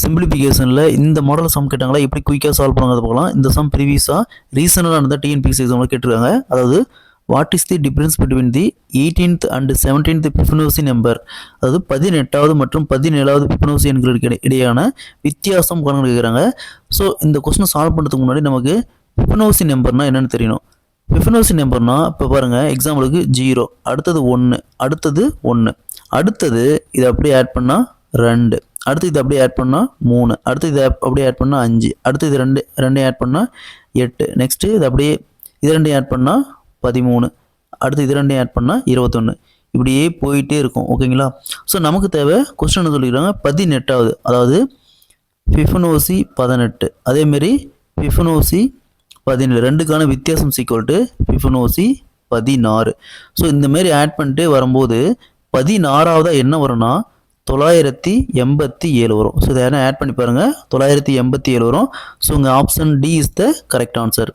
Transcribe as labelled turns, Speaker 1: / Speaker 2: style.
Speaker 1: சிம்பிளிஃபிகேஷனில் இந்த model some கேட்டாங்களா எப்படி குயிக்காக சால்வ் பண்ணுங்கிறத பார்க்கலாம். இந்த சம் ப்ரீவியஸாக ரீசனாக நடந்த டிஎன்பிஎஸ்சி எக்ஸாமில் கேட்டிருக்காங்க. அதாவது what is the difference between the 18th and 17th Fibonacci number, அதாவது 18வது மற்றும் 17வது ஃபிபனோசி எண்களுக்கு இடையான வித்தியாசம் கணக்கு கேட்குறாங்க. ஸோ இந்த கொஸ்டின் சால்வ் பண்ணுறதுக்கு முன்னாடி நமக்கு ஃபிபனோசி நம்பர்னால் என்னென்னு தெரியணும். ஃபிபனோசி நம்பர்னால் இப்போ பாருங்கள், எக்ஸாம்பிளுக்கு 0, அடுத்தது 1, அடுத்தது 1, அடுத்தது இதை அப்படியே ஆட் பண்ணால் 2, அடுத்து இது அப்படியே ஆட் பண்ணால் 3, அடுத்து இதை அப்படியே ஆட் பண்ணால் 5, அடுத்து இது ரெண்டு ஆட் பண்ணால் 8, நெக்ஸ்ட்டு இது அப்படியே இது 2 ஆட் பண்ணால் 13, அடுத்து இது 2 ஆட் பண்ணால் 21, இப்படியே போயிட்டே இருக்கும். ஓகேங்களா? ஸோ நமக்கு தேவை கொஸ்டின் என்ன சொல்லிக்கிறாங்க, 18வது, அதாவது ஃபிபனோசி 18, அதேமாரி ஃபிபனோசி 17, ரெண்டுக்கான வித்தியாசம் ஈக்குவல் டு ஃபிபனோசி 16. ஸோ இந்தமாரி ஆட் பண்ணிட்டே வரும்போது 16வது என்ன வரும்னா 987 வரும். ஸோ இதை ஆட் பண்ணி பாருங்கள், 987 வரும். ஸோ உங்கள் option D is the correct answer.